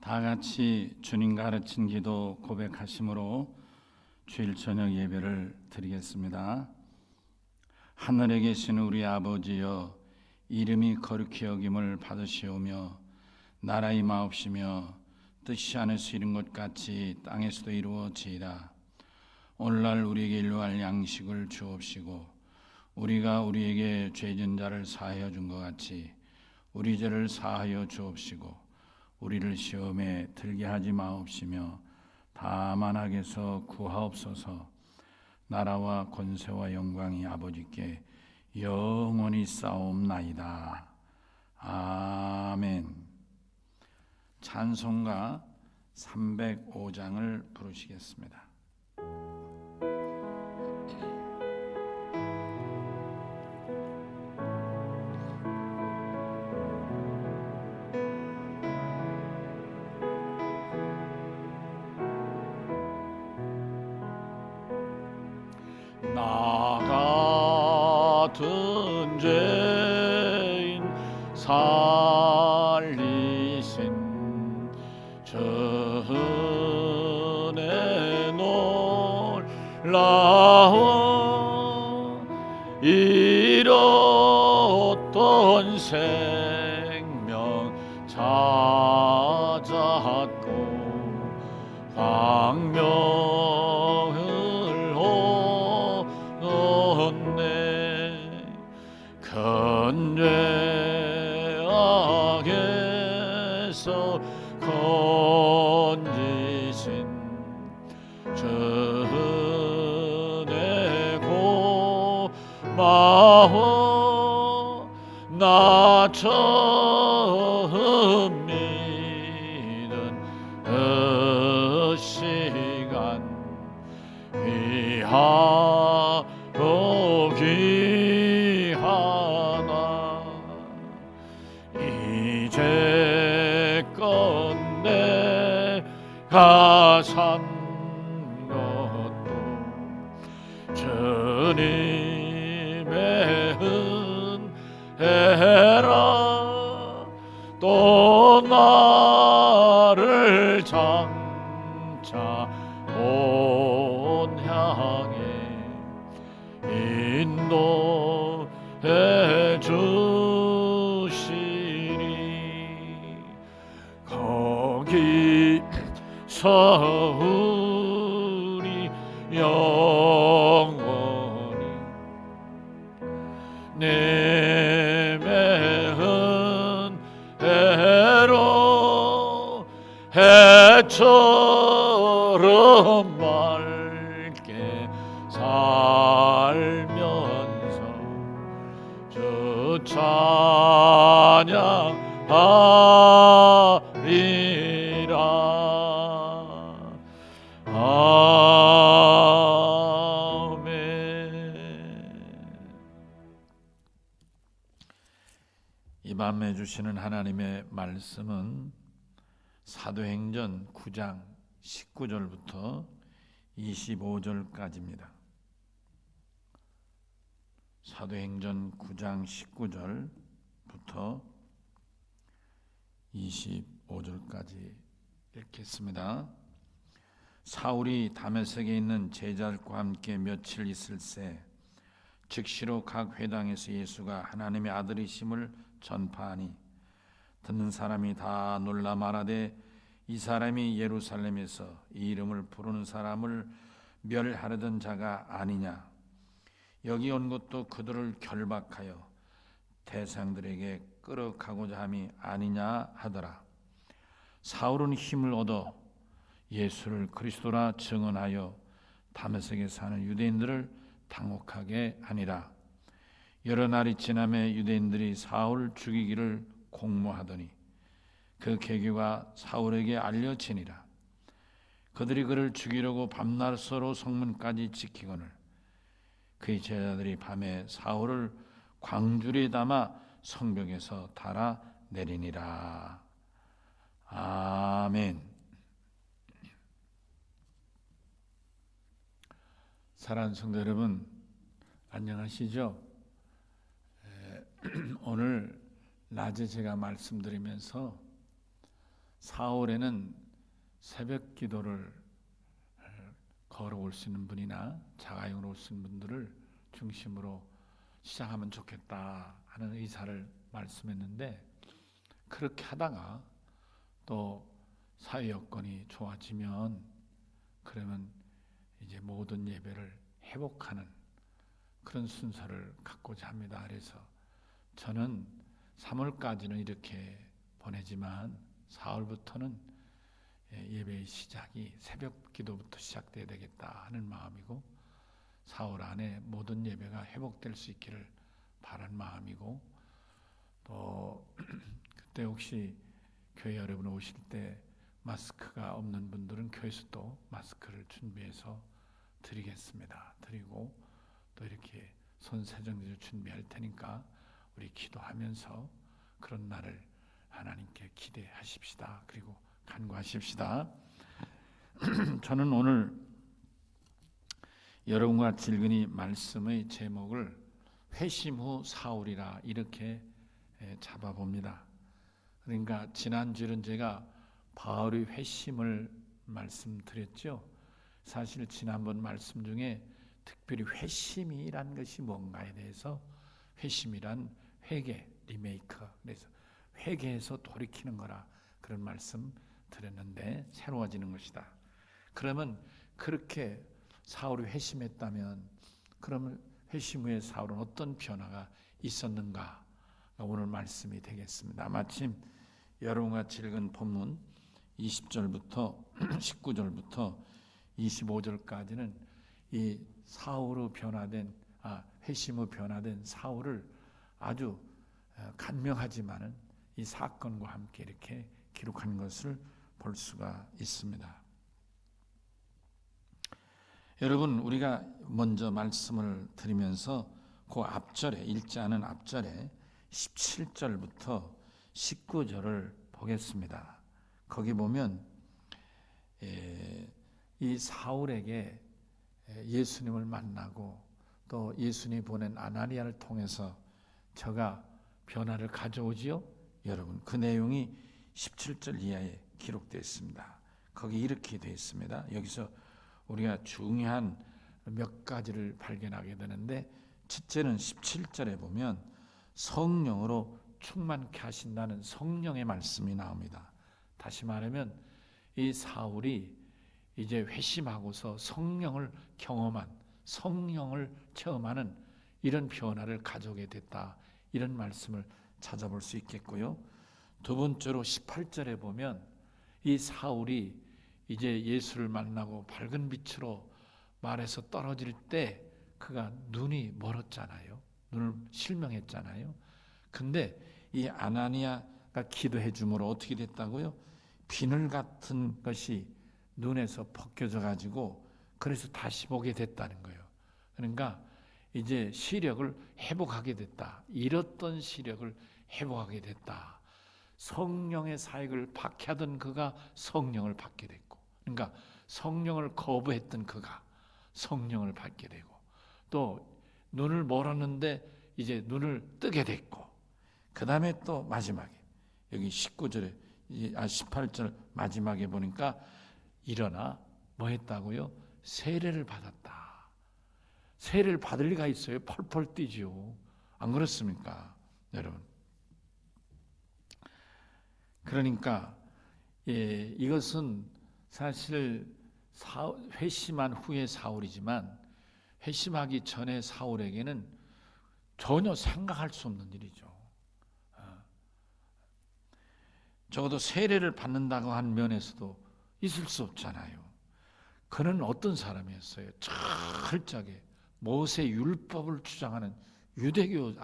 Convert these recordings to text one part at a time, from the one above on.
다 같이 주님 가르친 기도 고백하심으로 주일 저녁 예배를 드리겠습니다. 하늘에 계신 우리 아버지여, 이름이 거룩히 여김을 받으시오며 나라의 임하옵시며 뜻이 하늘에서 이룬 것 같이 땅에서도 이루어지이다. 오늘날 우리에게 일용할 양식을 주옵시고 우리가 우리에게 죄진 자를 사하여 준 것 같이 우리 죄를 사하여 주옵시고 우리를 시험에 들게 하지 마옵시며 다만 악에서 구하옵소서. 나라와 권세와 영광이 아버지께 영원히 싸움나이다. 아멘. 찬송가 305장을 부르시겠습니다. 나 같은 죄인 살리신 전에 놀라워 잃었던 생명 찾았고 광명을 얻었네. 큰 죄악에서 건지신 전에 고마워. 나 처음 믿은 그 시간 귀하고 귀하다. 이제껏 내가 산 것도 주님의 은혜라. 또 나를 장차 온 향해 인도해 주시니 거기서 우리 영원히 님의 은혜로 해처럼 맑게 살면서 주 찬양하리라. 아멘. 이 밤에 주시는 하나님의 말씀은 사도행전 9장 19절부터 25절까지입니다. 사도행전 9장 19절부터 25절까지 읽겠습니다. 사울이 다메섹에 있는 제자들과 함께 며칠 있을새 즉시로 각 회당에서 예수가 하나님의 아들이심을 전파하니 듣는 사람이 다 놀라 말하되 이 사람이 예루살렘에서 이 이름을 부르는 사람을 멸하려던 자가 아니냐. 여기 온 것도 그들을 결박하여 대상들에게 끌어가고자 함이 아니냐 하더라. 사울은 힘을 얻어 예수를 그리스도라 증언하여 다메섹에 사는 유대인들을 당혹하게 하니라. 여러 날이 지나매 유대인들이 사울을 죽이기를 공모하더니 그 계교가 사울에게 알려지니라. 그들이 그를 죽이려고 밤낮 서로 성문까지 지키거늘 그의 제자들이 밤에 사울을 광주리에 담아 성벽에서 달아내리니라. 아멘. 사랑하는 성도 여러분, 안녕하시죠? 오늘 낮에 제가 말씀드리면서 사월에는 새벽 기도를 걸어올 수 있는 분이나 자가용으로 올 수 있는 분들을 중심으로 시작하면 좋겠다 하는 의사를 말씀했는데, 그렇게 하다가 또 사회 여건이 좋아지면 그러면 이제 모든 예배를 회복하는 그런 순서를 갖고자 합니다. 그래서 저는 3월까지는 이렇게 보내지만 4월부터는 예배의 시작이 새벽 기도부터 시작돼야 되겠다 하는 마음이고, 4월 안에 모든 예배가 회복될 수 있기를 바라는 마음이고, 또 그때 혹시 교회 여러분 오실 때 마스크가 없는 분들은 교회에서 또 마스크를 준비해서 드리겠습니다. 드리고 또 이렇게 손 세정제를 준비할 테니까 우리 기도하면서 그런 날을 하나님께 기대하십시다. 그리고 간구하십시다. 저는 오늘 여러분과 질근이 말씀의 제목을 회심 후 사울이라 이렇게 잡아봅니다. 그러니까 지난주는 제가 바울의 회심을 말씀드렸죠. 사실 지난번 말씀 중에 특별히 회심이란 것이 뭔가에 대해서, 회심이란 회개, 리메이크, 그래서 회개해서 돌이키는 거라 그런 말씀 드렸는데, 새로워지는 것이다. 그러면 그렇게 사울이 회심했다면 그러면 회심 후에 사울은 어떤 변화가 있었는가, 오늘 말씀이 되겠습니다. 마침 여러분과 읽은 본문 20절부터 19절부터 25절까지는 이 사울로 변화된 회심 후 변화된 사울을 아주 간명하지만은 이 사건과 함께 이렇게 기록한 것을 볼 수가 있습니다. 여러분, 우리가 먼저 말씀을 드리면서 그 앞절에, 읽지 않은 앞절에 17절부터 19절을 보겠습니다. 거기 보면 이 사울에게 예수님을 만나고 또 예수님이 보낸 아나니아를 통해서 저가 변화를 가져오지요. 여러분, 그 내용이 17절 이하에 기록되어 있습니다. 거기 이렇게 되어 있습니다. 여기서 우리가 중요한 몇 가지를 발견하게 되는데, 첫째는 17절에 보면 성령으로 충만케 하신다는 성령의 말씀이 나옵니다. 다시 말하면 이 사울이 이제 회심하고서 성령을 경험한, 성령을 체험하는 이런 변화를 가져오게 됐다, 이런 말씀을 찾아볼 수 있겠고요. 두 번째로 18절에 보면 이 사울이 이제 예수를 만나고 밝은 빛으로 말해서 떨어질 때 그가 눈이 멀었잖아요. 눈을 실명했잖아요. 근데 이 아나니아가 기도해 줌으로 어떻게 됐다고요? 비늘 같은 것이 눈에서 벗겨져 가지고 그래서 다시 보게 됐다는 거예요. 그러니까 이제 시력을 회복하게 됐다. 잃었던 시력을 회복하게 됐다. 성령의 사역을 박해하던 그가 성령을 받게 됐고, 그러니까 성령을 거부했던 그가 성령을 받게 되고, 또 눈을 멀었는데 이제 눈을 뜨게 됐고, 그 다음에 또 마지막에 여기 19절에 18절 마지막에 보니까 일어나 뭐 했다고요? 세례를 받았다. 세례를 받을 리가 있어요? 펄펄 뛰지요. 안 그렇습니까, 여러분? 그러니까 이것은 사실 회심한 후의 사울이지만 회심하기 전에 사울에게는 전혀 생각할 수 없는 일이죠. 적어도 세례를 받는다고 한 면에서도 있을 수 없잖아요. 그는 어떤 사람이었어요? 철저하게 모세 율법을 주장하는 유대교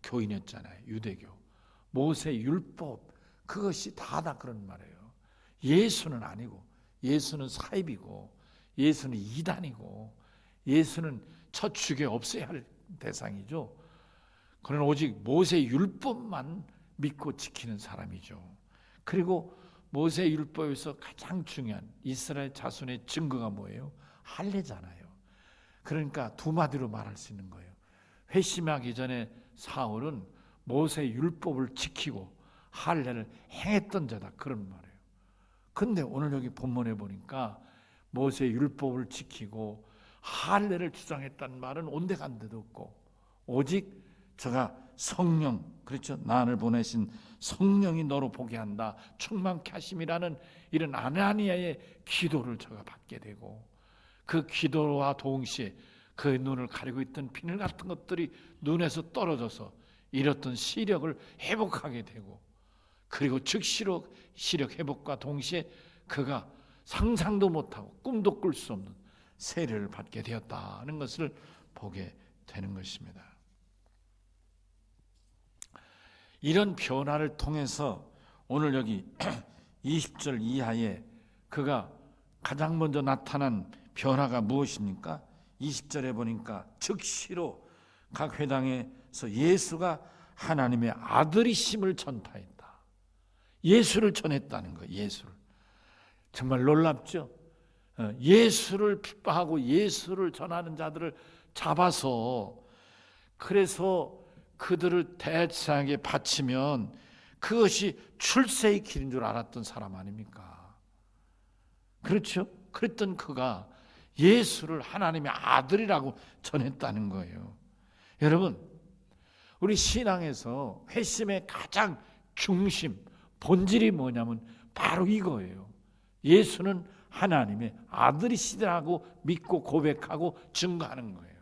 교인이었잖아요. 유대교. 모세 율법, 그것이 다다 그런 말이에요. 예수는 아니고, 예수는 사입이고, 예수는 이단이고, 예수는 첫 죽에 없애야 할 대상이죠. 그는 오직 모세 율법만 믿고 지키는 사람이죠. 그리고 모세 율법에서 가장 중요한 이스라엘 자손의 증거가 뭐예요? 할례잖아요. 그러니까 두 마디로 말할 수 있는 거예요. 회심하기 전에 사울은 모세 율법을 지키고 할례를 행했던 자다, 그런 말이에요. 근데 오늘 여기 본문에 보니까 모세의 율법을 지키고 할례를 주장했다는 말은 온데간데도 없고, 오직 저가 성령, 그렇죠, 나를 보내신 성령이 너로 보게 한다, 충만케 하심이라는 이런 아나니아의 기도를 저가 받게 되고, 그 기도와 동시에 그의 눈을 가리고 있던 비늘 같은 것들이 눈에서 떨어져서 잃었던 시력을 회복하게 되고, 그리고 즉시로 시력 회복과 동시에 그가 상상도 못하고 꿈도 꿀 수 없는 세례를 받게 되었다는 것을 보게 되는 것입니다. 이런 변화를 통해서 오늘 여기 20절 이하에 그가 가장 먼저 나타난 변화가 무엇입니까? 20절에 보니까 즉시로 각 회당에서 예수가 하나님의 아들이심을 전파했다. 예수를 전했다는 거예요. 예수를. 정말 놀랍죠? 예수를 핍박하고 예수를 전하는 자들을 잡아서, 그래서 그들을 대제사장에게 바치면 그것이 출세의 길인 줄 알았던 사람 아닙니까? 그렇죠? 그랬던 그가 예수를 하나님의 아들이라고 전했다는 거예요. 여러분, 우리 신앙에서 회심의 가장 중심, 본질이 뭐냐면 바로 이거예요. 예수는 하나님의 아들이시라고 믿고 고백하고 증거하는 거예요.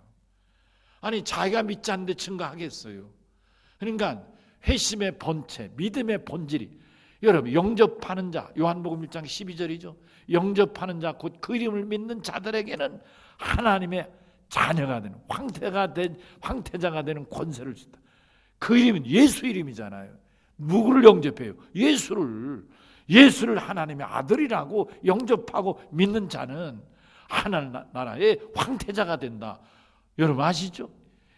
아니, 자기가 믿지 않는데 증거하겠어요? 그러니까 회심의 본체, 믿음의 본질이, 여러분, 영접하는 자, 요한복음 1장 12절이죠. 영접하는 자, 곧 그 이름을 믿는 자들에게는 하나님의 자녀가 되는, 황태자가 되는 권세를 준다. 그 이름은 예수 이름이잖아요. 누구를 영접해요? 예수를 하나님의 아들이라고 영접하고 믿는 자는 하나나라의 황태자가 된다. 여러분 아시죠?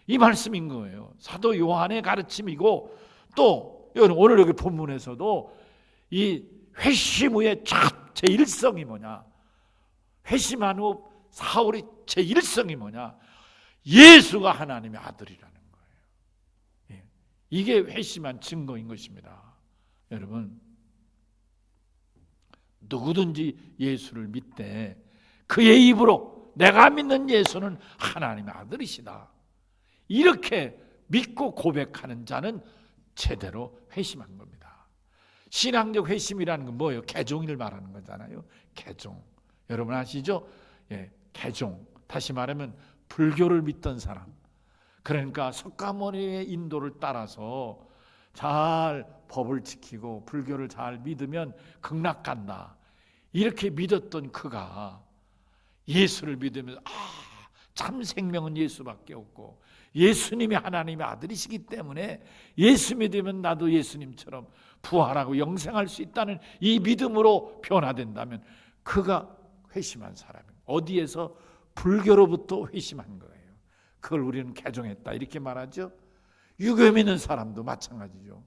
이 말씀인 거예요. 사도 요한의 가르침이고, 또 여러분 오늘 여기 본문에서도 이 회심 후의 제1성이 뭐냐? 회심한 후 사울의 제1성이 뭐냐? 예수가 하나님의 아들이라는 거예요. 이게 회심한 증거인 것입니다. 여러분, 누구든지 예수를 믿되 그의 입으로 내가 믿는 예수는 하나님의 아들이시다, 이렇게 믿고 고백하는 자는 제대로 회심한 겁니다. 신앙적 회심이라는 건 뭐예요? 개종을 말하는 거잖아요. 개종. 여러분 아시죠? 개종. 다시 말하면 불교를 믿던 사람, 그러니까 석가모니의 인도를 따라서 잘 법을 지키고 불교를 잘 믿으면 극락 간다, 이렇게 믿었던 그가 예수를 믿으면서 참 생명은 예수밖에 없고 예수님이 하나님의 아들이시기 때문에 예수 믿으면 나도 예수님처럼 부활하고 영생할 수 있다는 이 믿음으로 변화된다면 그가 회심한 사람이에요. 어디에서? 불교로부터 회심한 거예요. 그걸 우리는 개종했다 이렇게 말하죠. 유교 믿는 사람도 마찬가지죠.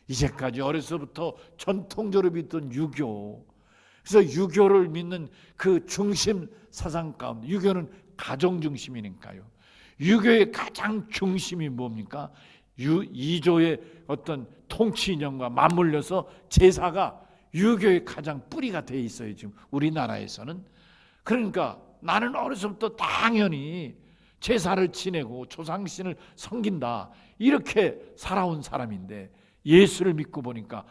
이제까지 어려서부터 전통적으로 믿던 유교, 그래서 유교를 믿는 그 중심 사상 가운데, 유교는 가정 중심이니까요. 유교의 가장 중심이 뭡니까? 이조의 어떤 통치 이념과 맞물려서 제사가 유교의 가장 뿌리가 돼 있어요. 지금 우리나라에서는. 그러니까 나는 어려서부터 당연히 제사를 지내고 조상신을 섬긴다, 이렇게 살아온 사람인데 예수를 믿고 보니까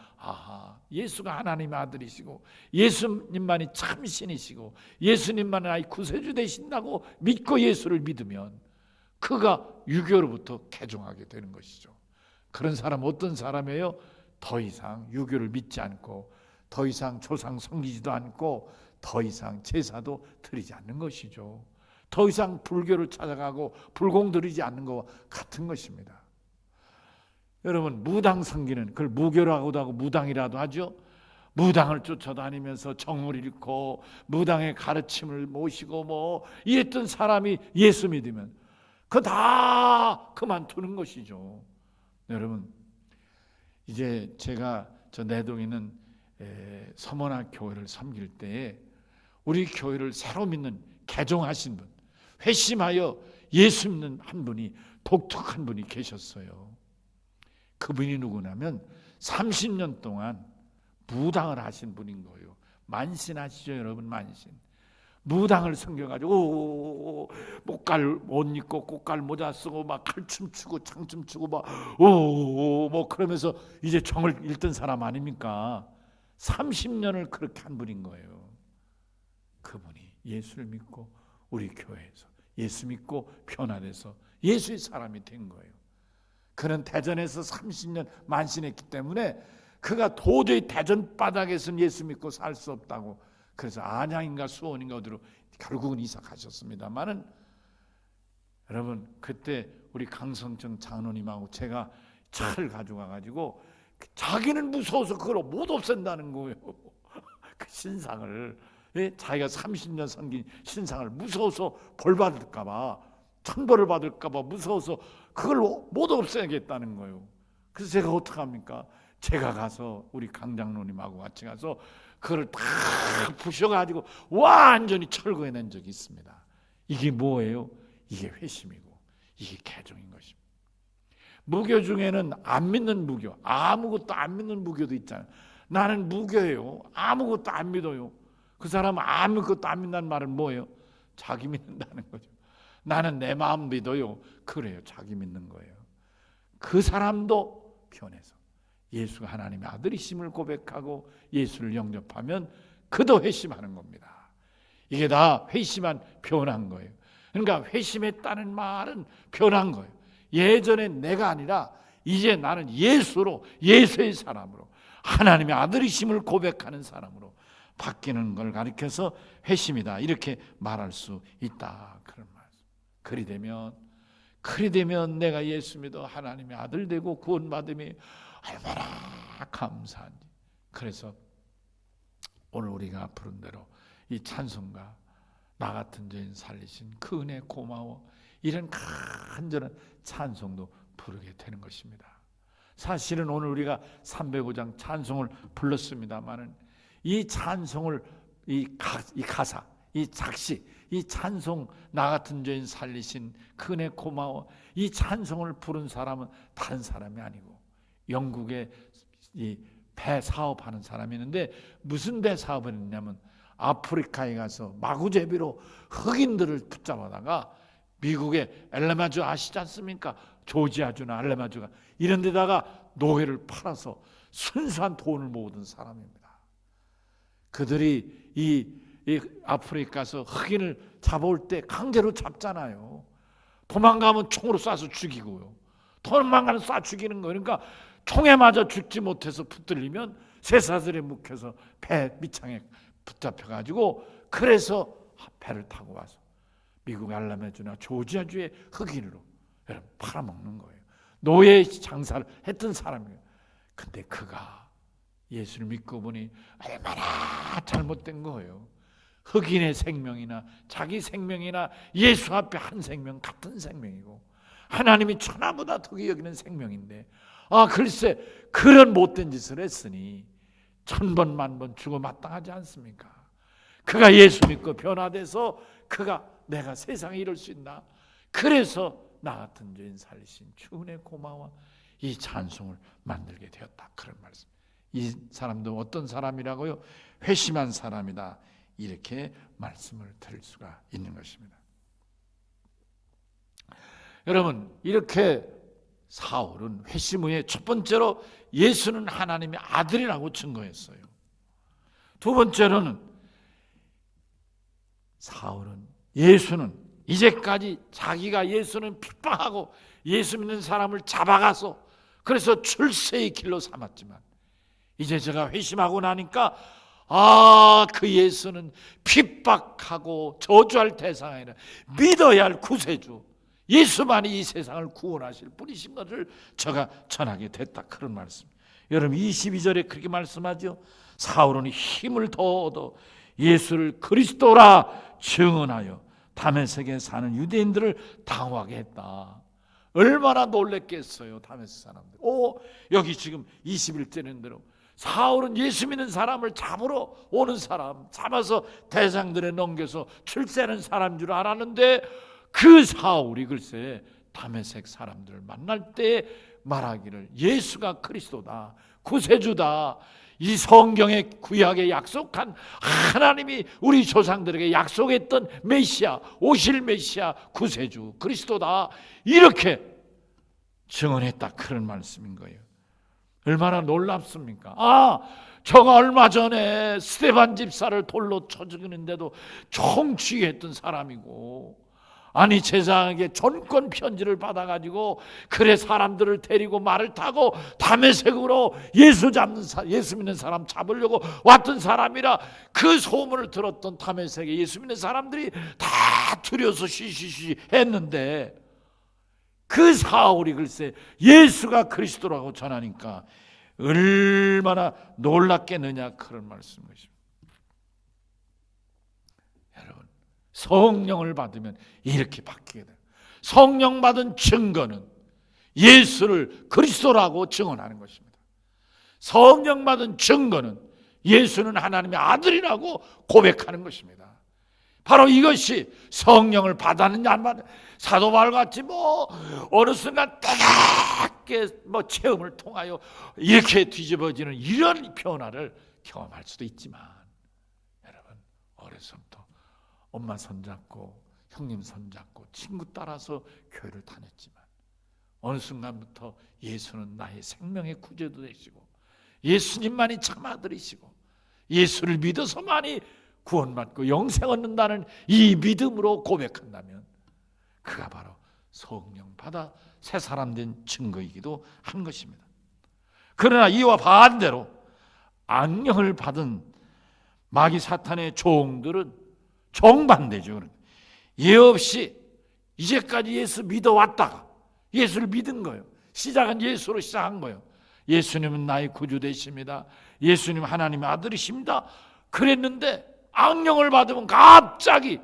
예수가 하나님의 아들이시고 예수님만이 참 신이시고 예수님만이 아이 구세주 되신다고 믿고 예수를 믿으면 그가 유교로부터 개종하게 되는 것이죠. 그런 사람 어떤 사람이에요? 더 이상 유교를 믿지 않고 더 이상 조상 섬기지도 않고 더 이상 제사도 드리지 않는 것이죠. 더 이상 불교를 찾아가고 불공 드리지 않는 것과 같은 것입니다. 여러분, 무당 섬기는, 그걸 무교라고도 하고 무당이라도 하죠. 무당을 쫓아다니면서 정을 잃고 무당의 가르침을 모시고 이랬던 사람이 예수 믿으면 그거 다 그만두는 것이죠. 여러분, 이제 제가 저 내동에 있는 서문화 교회를 섬길 때에 우리 교회를 새로 믿는 개종하신 분, 회심하여 예수 믿는 한 분이, 독특한 분이 계셨어요. 그분이 누구냐면 30년 동안 무당을 하신 분인 거예요. 만신하시죠, 여러분. 만신. 무당을 섬겨가지고 목갈 옷 입고 꽃갈 모자 쓰고 막 칼춤 추고 창춤 추고 막 뭐 그러면서 이제 정을 잃던 사람 아닙니까? 30년을 그렇게 한 분인 거예요. 그분이 예수를 믿고 우리 교회에서 예수 믿고 변화돼서 예수의 사람이 된 거예요. 그는 대전에서 30년 만신했기 때문에 그가 도저히 대전 바닥에서는 예수 믿고 살 수 없다고, 그래서 안양인가 수원인가 어디로 결국은 이사 가셨습니다만은, 여러분 그때 우리 강성정 장로님하고 제가 차를 가져가가지고 자기는 무서워서 그걸 못 없앤다는 거예요. 그 신상을, 자기가 30년 섬긴 신상을 무서워서 벌 받을까봐, 천벌을 받을까봐 무서워서 그걸 못 없애겠다는 거예요. 그래서 제가 어떡합니까? 제가 가서 우리 강장로님하고 같이 가서 그걸 다 부셔가지고 완전히 철거해낸 적이 있습니다. 이게 뭐예요? 이게 회심이고 이게 개종인 것입니다. 무교 중에는 안 믿는 무교, 아무것도 안 믿는 무교도 있잖아요. 나는 무교예요. 아무것도 안 믿어요. 그 사람은 아무것도 안 믿는다는 말은 뭐예요? 자기 믿는다는 거죠. 나는 내 마음 믿어요. 그래요. 자기 믿는 거예요. 그 사람도 변해서 예수가 하나님의 아들이심을 고백하고 예수를 영접하면 그도 회심하는 겁니다. 이게 다 회심한 변한 거예요. 그러니까 회심했다는 말은 변한 거예요. 예전에 내가 아니라 이제 나는 예수로, 예수의 사람으로, 하나님의 아들이심을 고백하는 사람으로 바뀌는 걸 가리켜서 회심이다, 이렇게 말할 수 있다, 그런 말씀. 그리 되면 내가 예수 믿어 하나님의 아들 되고 구원받음이 얼마나 감사한지. 그래서 오늘 우리가 부른 대로 이 찬송가, 나 같은 죄인 살리신 그 은혜 고마워, 이런 간절한 찬송도 부르게 되는 것입니다. 사실은 오늘 우리가 305장 찬송을 불렀습니다마는 이 찬송을, 이 가사, 이 작시, 이 찬송, 나 같은 죄인 살리신 그 은혜 고마워, 이 찬송을 부른 사람은 다른 사람이 아니고 영국에 이 배 사업하는 사람이 있는데, 무슨 배 사업을 했냐면 아프리카에 가서 마구제비로 흑인들을 붙잡아다가 미국의 엘레마주 아시지 않습니까? 조지아주나 엘레마주가 이런 데다가 노예를 팔아서 순수한 돈을 모으던 사람입니다. 그들이 이 아프리카에서 흑인을 잡아올 때 강제로 잡잖아요. 도망가면 총으로 쏴서 죽이고요. 도망가면 쏴 죽이는 거예요. 그러니까 총에 맞아 죽지 못해서 붙들리면 쇠사슬에 묶여서 배 밑창에 붙잡혀가지고, 그래서 배를 타고 와서 미국 알라메주나 조지아주의 흑인으로 여러분 팔아먹는 거예요. 노예 장사를 했던 사람이에요. 근데 그가 예수를 믿고 보니 얼마나 잘못된 거예요. 흑인의 생명이나 자기 생명이나 예수 앞에 한 생명 같은 생명이고, 하나님이 천하보다 덕이 여기는 생명인데, 글쎄 그런 못된 짓을 했으니 1000번 만번 죽어 마땅하지 않습니까? 그가 예수 믿고 변화돼서 그가 내가 세상에 이럴 수 있나? 그래서 나 같은 죄인 살리신 주 은혜 고마워, 이 찬송을 만들게 되었다, 그런 말씀. 이 사람도 어떤 사람이라고요? 회심한 사람이다, 이렇게 말씀을 드릴 수가 있는 것입니다. 여러분, 이렇게 사울은 회심 후에 첫 번째로 예수는 하나님의 아들이라고 증거했어요. 두 번째로는 사울은 예수는 이제까지 자기가 예수는 핍박하고 예수 믿는 사람을 잡아가서 그래서 출세의 길로 삼았지만, 이제 제가 회심하고 나니까 그 예수는 핍박하고 저주할 대상이 아니라 믿어야 할 구세주, 예수만이 이 세상을 구원하실 분이신 것을 제가 전하게 됐다, 그런 말씀. 여러분 22절에 그렇게 말씀하죠. 사울은 힘을 더 얻어 예수를 그리스도라 증언하여 다메섹에 사는 유대인들을 당황하게 했다. 얼마나 놀랬겠어요, 다메섹 사람들. 여기 지금 21절인 대로 사울은 예수 믿는 사람을 잡으러 오는 사람, 잡아서 대장들에 넘겨서 출세하는 사람인 줄 알았는데, 그 사울이 글쎄 다메섹 사람들을 만날 때 말하기를 예수가 그리스도다, 구세주다. 이 성경의 구약에 약속한 하나님이 우리 조상들에게 약속했던 메시아, 오실 메시아, 구세주 그리스도다, 이렇게 증언했다, 그런 말씀인 거예요. 얼마나 놀랍습니까? 저가 얼마 전에 스데반 집사를 돌로 쳐 죽이는데도 총취했던 사람이고, 아니 제사장에게 전권 편지를 받아가지고 그래 사람들을 데리고 말을 타고 다메섹으로 예수 믿는 사람 잡으려고 왔던 사람이라, 그 소문을 들었던 다메섹에 예수 믿는 사람들이 다 두려워서 쉬쉬쉬 했는데, 그 사울이 글쎄 예수가 그리스도라고 전하니까 얼마나 놀랐겠느냐, 그런 말씀인 것입니다. 여러분, 성령을 받으면 이렇게 바뀌게 돼요. 성령 받은 증거는 예수를 그리스도라고 증언하는 것입니다. 성령 받은 증거는 예수는 하나님의 아들이라고 고백하는 것입니다. 바로 이것이 성령을 받았느냐 안 받았느냐, 사도 바울같이 어느 순간 따갑게 체험을 통하여 이렇게 뒤집어지는 이런 변화를 경험할 수도 있지만, 여러분, 어려서부터 엄마 손잡고 형님 손잡고 친구 따라서 교회를 다녔지만, 어느 순간부터 예수는 나의 생명의 구주도 되시고 예수님만이 참 아들이시고 예수를 믿어서만이 구원받고 영생 얻는다는 이 믿음으로 고백한다면, 그가 바로 성령 받아 새 사람 된 증거이기도 한 것입니다. 그러나 이와 반대로 악령을 받은 마귀 사탄의 종들은 정반대죠. 예 없이 이제까지 예수 믿어왔다가 예수를 믿은 거예요. 시작은 예수로 시작한 거예요. 예수님은 나의 구주 되십니다, 예수님 하나님의 아들이십니다, 그랬는데 악령을 받으면 갑자기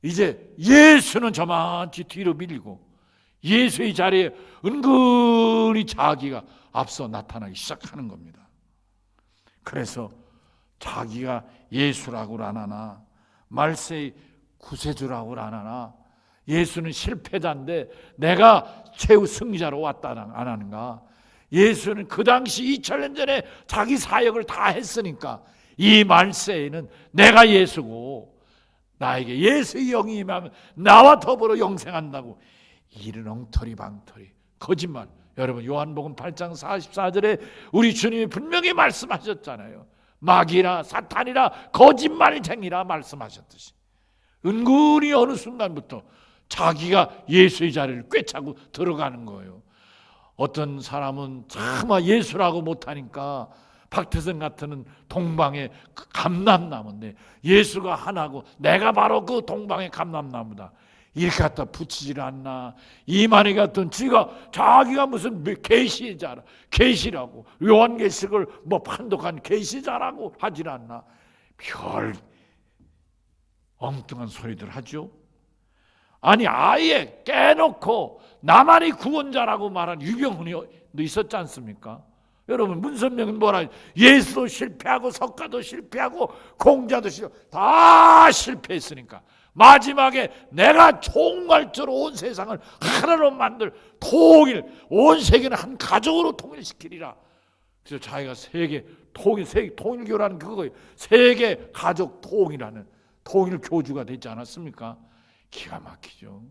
이제 예수는 저만치 뒤로 밀리고 예수의 자리에 은근히 자기가 앞서 나타나기 시작하는 겁니다. 그래서 자기가 예수라고 안 하나, 말세의 구세주라고 안 하나, 예수는 실패자인데 내가 최후 승리자로 왔다 안 하는가, 예수는 그 당시 2000년 전에 자기 사역을 다 했으니까 이 말세에는 내가 예수고 나에게 예수의 영이 임하면 나와 더불어 영생한다고, 이런 엉터리 방터리 거짓말. 여러분, 요한복음 8장 44절에 우리 주님이 분명히 말씀하셨잖아요. 마귀나 사탄이라 거짓말쟁이라 말씀하셨듯이 은근히 어느 순간부터 자기가 예수의 자리를 꿰차고 들어가는 거예요. 어떤 사람은 차마 예수라고 못하니까 박태선 같은 동방의 감람나무인데 예수가 하나고 내가 바로 그 동방의 감람나무다, 이렇게 갖다 붙이질 않나. 이만희 같은 자기가 무슨 계시자라, 계시라고 요한계시록을 판독한 계시자라고 하질 않나. 별 엉뚱한 소리들 하죠. 아니 아예 깨놓고 나만이 구원자라고 말한 유병훈이도 있었지 않습니까? 여러분, 문선명은 뭐라, 예수도 실패하고 석가도 실패하고 공자도 다 실패했으니까 마지막에 내가 총괄적으로 온 세상을 하나로 만들 통일, 온 세계는 한 가족으로 통일시키리라. 그래서 자기가 세계 통일교라는 그거예요. 세계 가족 통일하는 통일교주가 되지 않았습니까? 기가 막히죠.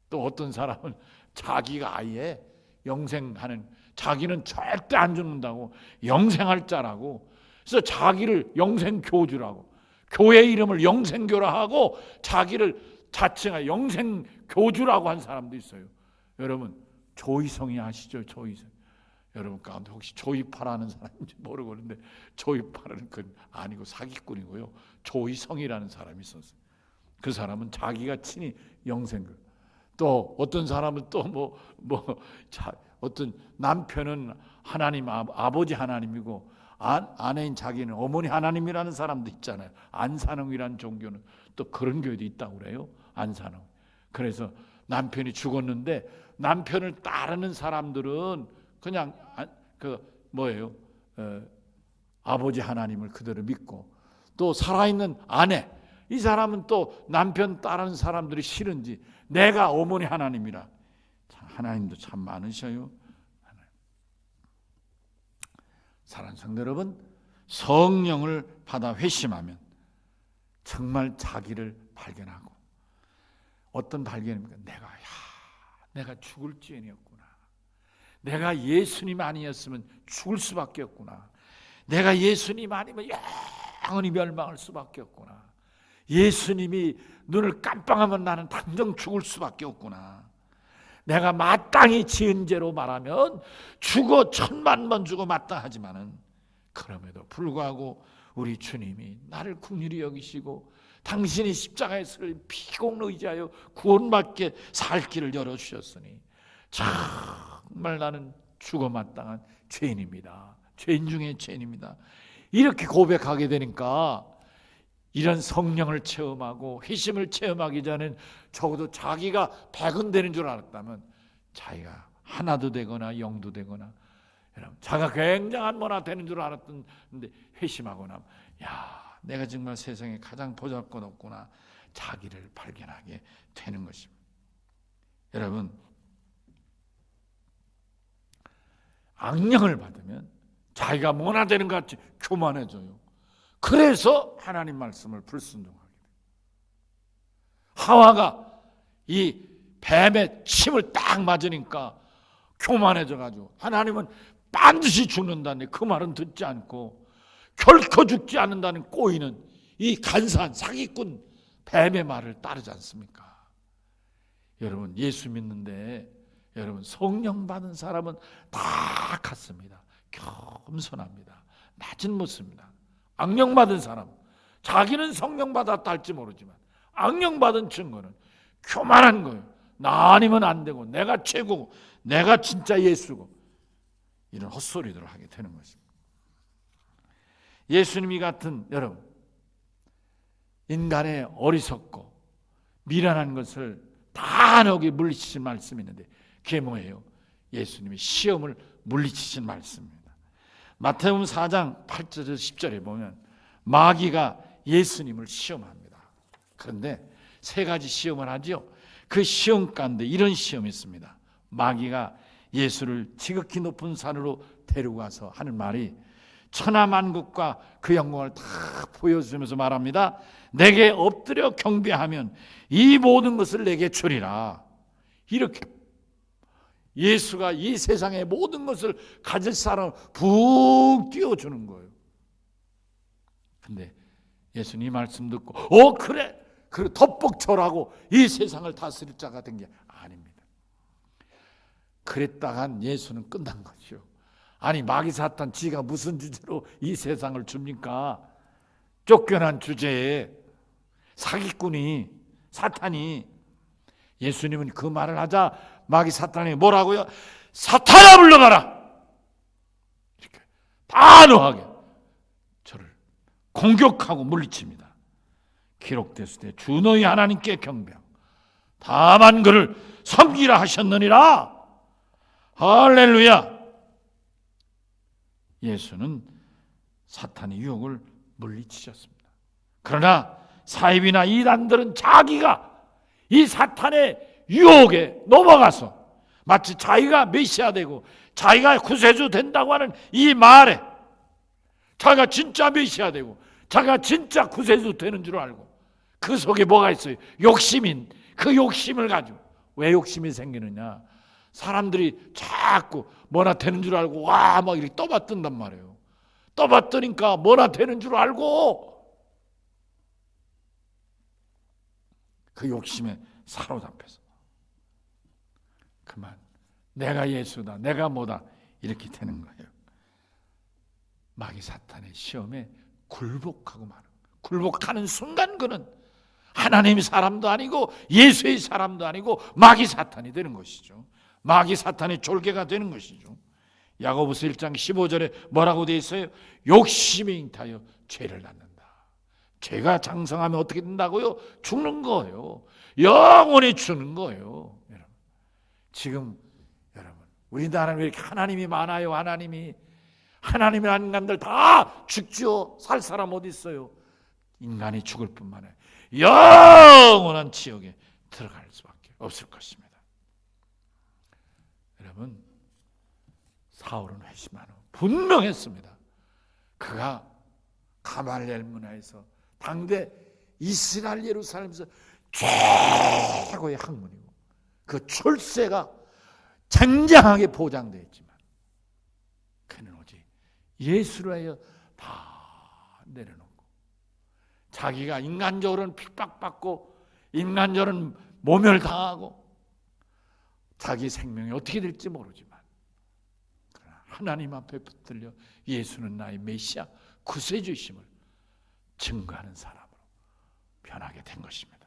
또 어떤 사람은 자기가 아예 영생하는, 자기는 절대 안 죽는다고 영생할 자라고, 그래서 자기를 영생교주라고, 교회 이름을 영생교라 하고 자기를 자칭하 영생교주라고 한 사람도 있어요. 여러분, 조이성이 아시죠? 조이성. 여러분 가운데 혹시 조이파라는 사람인지 모르고 그러는데, 조이파라는 건 아니고 사기꾼이고요. 조이성이라는 사람이 있었어요. 그 사람은 자기가 친히 영생교. 또 어떤 사람은 또 어떤 남편은 하나님, 아버지 하나님이고 아내인 자기는 어머니 하나님이라는 사람도 있잖아요. 안산홍이라는 종교는 또 그런 교회도 있다고 그래요. 안산홍. 그래서 남편이 죽었는데 남편을 따르는 사람들은 그냥 아버지 하나님을 그대로 믿고, 또 살아있는 아내, 이 사람은 또 남편 따르는 사람들이 싫은지 내가 어머니 하나님이라. 하나님도 참 많으셔요. 사랑하는 성도 여러분, 성령을 받아 회심하면 정말 자기를 발견하고, 어떤 발견입니까? 내가 죽을 죄인이었구나. 내가 예수님 아니었으면 죽을 수밖에 없구나. 내가 예수님 아니면 영원히 멸망할 수밖에 없구나. 예수님이 눈을 깜빡하면 나는 당장 죽을 수밖에 없구나. 내가 마땅히 지은 죄로 말하면 죽어 1000만 번 죽어 마땅하지만은, 그럼에도 불구하고 우리 주님이 나를 긍휼히 여기시고 당신이 십자가에서 피공 의지하여 구원받게 살 길을 열어주셨으니 정말 나는 죽어 마땅한 죄인입니다. 죄인 중에 죄인입니다. 이렇게 고백하게 되니까 이런 성령을 체험하고 회심을 체험하기 전엔 적어도 자기가 100은 되는 줄 알았다면 자기가 하나도 되거나 0도 되거나, 자기가 굉장한 뭐나 되는 줄 알았는데 회심하고 나면 내가 정말 세상에 가장 보잘것없구나, 자기를 발견하게 되는 것입니다. 여러분, 악령을 받으면 자기가 뭐나 되는 것 같이 교만해져요. 그래서 하나님 말씀을 불순종하게 돼요. 하와가 이 뱀의 침을 딱 맞으니까 교만해져가지고 하나님은 반드시 죽는다는데 그 말은 듣지 않고 결코 죽지 않는다는 꼬이는 이 간사한 사기꾼 뱀의 말을 따르지 않습니까? 여러분, 예수 믿는데 여러분, 성령 받은 사람은 다 같습니다. 겸손합니다. 낮은 모습입니다. 악령 받은 사람, 자기는 성령 받았다 할지 모르지만 악령 받은 증거는 교만한 거예요. 나 아니면 안 되고, 내가 최고고, 내가 진짜 예수고, 이런 헛소리들을 하게 되는 것입니다. 예수님이 같은, 여러분, 인간의 어리석고 미련한 것을 다 너게 물리치신 말씀이 있는데 그게 뭐예요? 예수님이 시험을 물리치신 말씀입니다. 마태복음 4장 8절에서 10절에 보면 마귀가 예수님을 시험합니다. 그런데 3가지 시험을 하죠. 그 시험 가운데 이런 시험이 있습니다. 마귀가 예수를 지극히 높은 산으로 데리고 가서 하는 말이, 천하만국과 그 영광을 다 보여주면서 말합니다. 내게 엎드려 경배하면 이 모든 것을 내게 주리라. 이렇게 예수가 이 세상의 모든 것을 가질 사람을 푹 띄워주는 거예요. 근데 예수님 이 말씀 듣고 그래 덮벅 절하고 이 세상을 다스릴 자가 된 게 아닙니다. 그랬다간 예수는 끝난 거죠. 아니, 마귀 사탄 지가 무슨 주제로 이 세상을 줍니까? 쫓겨난 주제에 사기꾼이, 사탄이. 예수님은 그 말을 하자 마귀 사탄이 뭐라고요? 사탄아 물러가라! 이렇게 단호하게 저를 공격하고 물리칩니다. 기록됐을 때 주 너희 하나님께 경배하고 다만 그를 섬기라 하셨느니라. 할렐루야. 예수는 사탄의 유혹을 물리치셨습니다. 그러나 사입이나 이단들은 자기가 이 사탄의 유혹에 넘어가서 마치 자기가 메시아 되고 자기가 구세주 된다고 하는 이 말에 자기가 진짜 메시아 되고 자기가 진짜 구세주 되는 줄 알고, 그 속에 뭐가 있어요? 욕심인, 그 욕심을 가지고. 왜 욕심이 생기느냐? 사람들이 자꾸 뭐나 되는 줄 알고 막 이렇게 떠받든단 말이에요. 떠받드니까 뭐나 되는 줄 알고 그 욕심에 사로잡혀서 그만 내가 예수다, 내가 뭐다, 이렇게 되는 거예요. 마귀 사탄의 시험에 굴복하고 마는, 굴복하는 순간 그는 하나님의 사람도 아니고 예수의 사람도 아니고 마귀 사탄이 되는 것이죠. 마귀 사탄의 졸개가 되는 것이죠. 야고보서 1장 15절에 뭐라고 되어 있어요? 욕심에 잉타하여 죄를 낳는다. 죄가 장성하면 어떻게 된다고요? 죽는 거예요. 영원히 죽는 거예요. 여러분, 지금 여러분, 우리나라는 왜 이렇게 하나님이 많아요? 하나님의 인간들 다 죽죠. 살 사람 어디 있어요? 인간이 죽을 뿐만 아니라 영원한 지옥에 들어갈 수밖에 없을 것입니다. 여러분, 사울은 회심한 후 분명했습니다. 그가 가말리엘 문화에서 당대 이스라엘 예루살렘에서 최고의 학문이고 그 출세가 쟁쟁하게 보장되어 있지만 그는 오직 예수로 하여 다 내려놓고 자기가 인간적으로는 핍박받고 인간적으로는 모멸당하고 자기 생명이 어떻게 될지 모르지만 그러나 하나님 앞에 붙들려 예수는 나의 메시아 구세주심을 증거하는 사람으로 변하게 된 것입니다.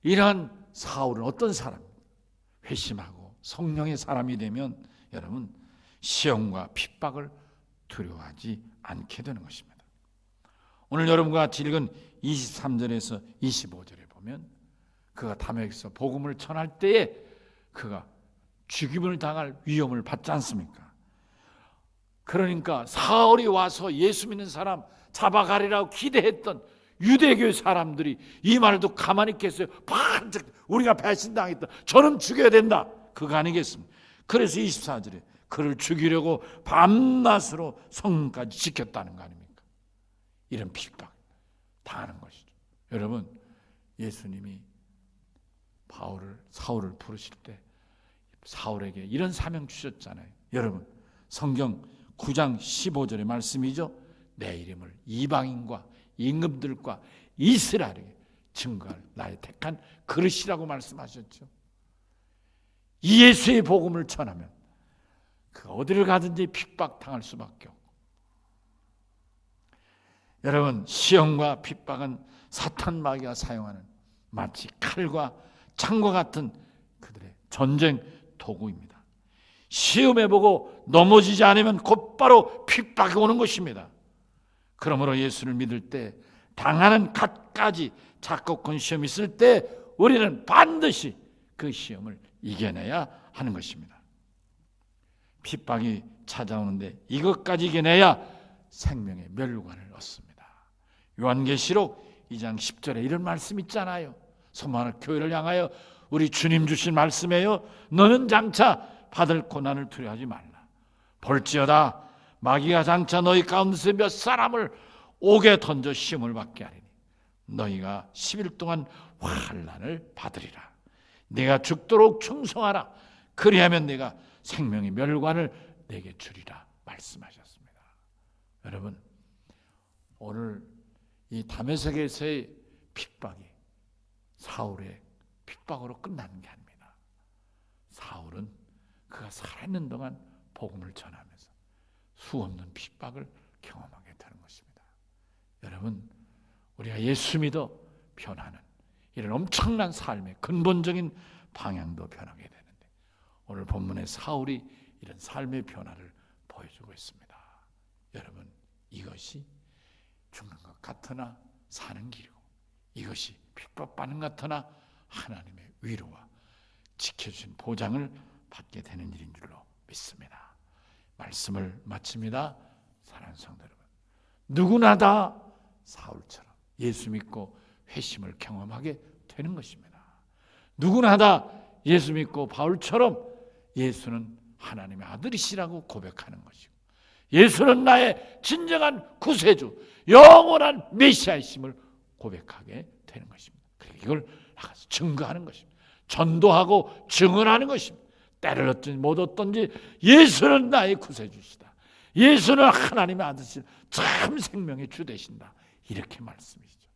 이러한 사울은 어떤 사람입니까? 회심하고 성령의 사람이 되면 여러분 시험과 핍박을 두려워하지 않게 되는 것입니다. 오늘 여러분과 같이 읽은 23절에서 25절에 보면 그가 다메섹에서 복음을 전할 때에 그가 죽임을 당할 위험을 받지 않습니까? 그러니까 사울이 와서 예수 믿는 사람 잡아가리라고 기대했던 유대교 사람들이 이 말을 듣고 가만히 있겠어요? 반짝 우리가 배신당했다, 저놈 죽여야 된다, 그거 아니겠습니까? 그래서 24절에 그를 죽이려고 밤낮으로 성까지 지켰다는 거 아닙니까? 이런 핍박 당하는 것이죠. 여러분, 예수님이 사울을 부르실 때 사울에게 이런 사명 주셨잖아요. 여러분, 성경 9장 15절의 말씀이죠. 내 이름을 이방인과 임금들과 이스라엘에게 증거할 나의 택한 그릇이라고 말씀하셨죠. 이 예수의 복음을 전하면 그 어디를 가든지 핍박당할 수밖에 없고, 여러분, 시험과 핍박은 사탄 마귀가 사용하는 마치 칼과 창과 같은 그들의 전쟁 도구입니다. 시험해 보고 넘어지지 않으면 곧바로 핍박이 오는 것입니다. 그러므로 예수를 믿을 때 당하는 갖가지 작고 큰 시험이 있을 때 우리는 반드시 그 시험을 이겨내야 하는 것입니다. 핍박이 찾아오는데 이것까지 이겨내야 생명의 멸관을 얻습니다. 요한계시록 2장 10절에 이런 말씀 있잖아요. 소망하는 교회를 향하여 우리 주님 주신 말씀이에요. 너는 장차 받을 고난을 두려워하지 말라. 볼지어다 마귀가 장차 너희 가운데서 몇 사람을 옥에 던져 시험을 받게 하리니 너희가 10일 동안 환난을 받으리라. 네가 죽도록 충성하라. 그리하면 네가 생명의 멸관을 내게 주리라 말씀하셨습니다. 여러분, 오늘 이 다메섹에서의 핍박이 사울의 핍박으로 끝나는 게 아닙니다. 사울은 그가 살아있는 동안 복음을 전하면서 수없는 핍박을 경험하게 되는 것입니다. 여러분, 우리가 예수 믿어 변하는 이런 엄청난 삶의 근본적인 방향도 변하게 되는데 오늘 본문의 사울이 이런 삶의 변화를 보여주고 있습니다. 여러분, 이것이 죽는 것 같으나 사는 길이고 이것이 핍박받는 것 같으나 하나님의 위로와 지켜주신 보장을 받게 되는 일인 줄로 믿습니다. 말씀을 마칩니다. 사랑하는 성도 여러분, 누구나 다 사울처럼 예수 믿고 회심을 경험하게 되는 것입니다. 누구나 다 예수 믿고 바울처럼 예수는 하나님의 아들이시라고 고백하는 것이고 예수는 나의 진정한 구세주, 영원한 메시아이심을 고백하게 되는 것입니다. 그리고 이걸 나가서 증거하는 것입니다. 전도하고 증언하는 것입니다. 때를 얻든지 못 얻든지 예수는 나의 구세주시다. 예수는 하나님의 아들이시다. 참 생명의 주 되신다. 이렇게 말씀이시죠.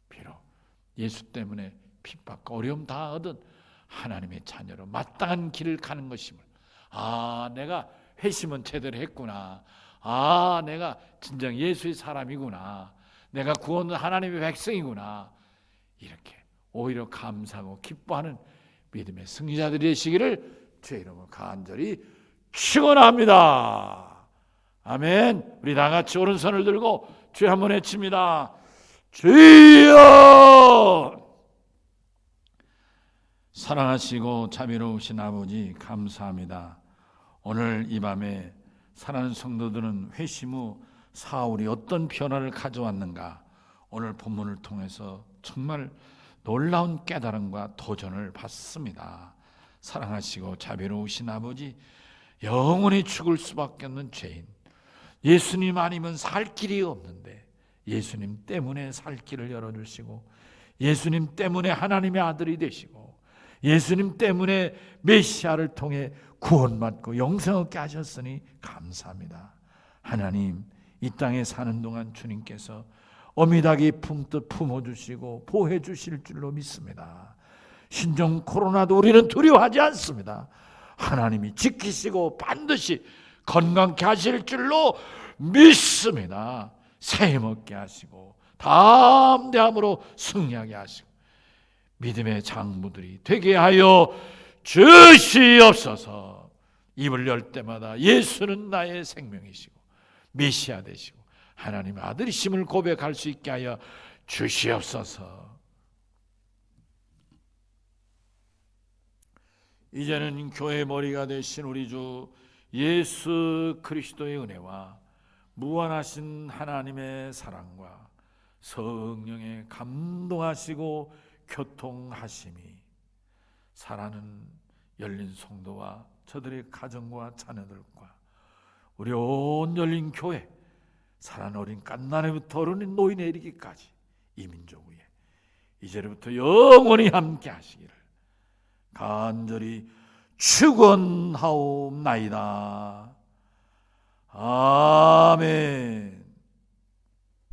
비록 예수 때문에 핍박과 어려움 다 얻은 하나님의 자녀로 마땅한 길을 가는 것임을, 내가 회심은 제대로 했구나, 내가 진정 예수의 사람이구나, 내가 구원은 하나님의 백성이구나, 이렇게 오히려 감사하고 기뻐하는 믿음의 승리자들이 되시기를 주의 이름으로 간절히 축원합니다. 아멘. 우리 다 같이 오른손을 들고 주여 한번 외칩니다. 주여! 사랑하시고 자비로우신 아버지, 감사합니다. 오늘 이 밤에 사랑하는 성도들은 회심 후 사울이 어떤 변화를 가져왔는가, 오늘 본문을 통해서 정말 놀라운 깨달음과 도전을 받습니다. 사랑하시고 자비로우신 아버지, 영원히 죽을 수밖에 없는 죄인, 예수님 아니면 살 길이 없는데 예수님 때문에 살 길을 열어주시고, 예수님 때문에 하나님의 아들이 되시고, 예수님 때문에 메시아를 통해 구원받고 영생 얻게 하셨으니 감사합니다. 하나님, 이 땅에 사는 동안 주님께서 어미닭이 품듯 품어주시고 보호해주실 줄로 믿습니다. 신종 코로나도 우리는 두려워하지 않습니다. 하나님이 지키시고 반드시 건강케 하실 줄로 믿습니다. 새해 먹게 하시고 담대함으로 승리하게 하시고 믿음의 장부들이 되게 하여 주시옵소서. 입을 열 때마다 예수는 나의 생명이시고 메시아 되시고 하나님의 아들이심을 고백할 수 있게 하여 주시옵소서. 이제는 교회의 머리가 되신 우리 주 예수 그리스도의 은혜와 무한하신 하나님의 사랑과 성령의 감동하시고 교통하심이 사랑하는 열린 성도와 저들의 가정과 자녀들과 우리 온 열린 교회, 사랑하는 어린 갓난아기부터 어린 노인에 이르기까지 이 민족 위에 이제부터 영원히 함께 하시기를 간절히 축원하옵나이다. 아멘.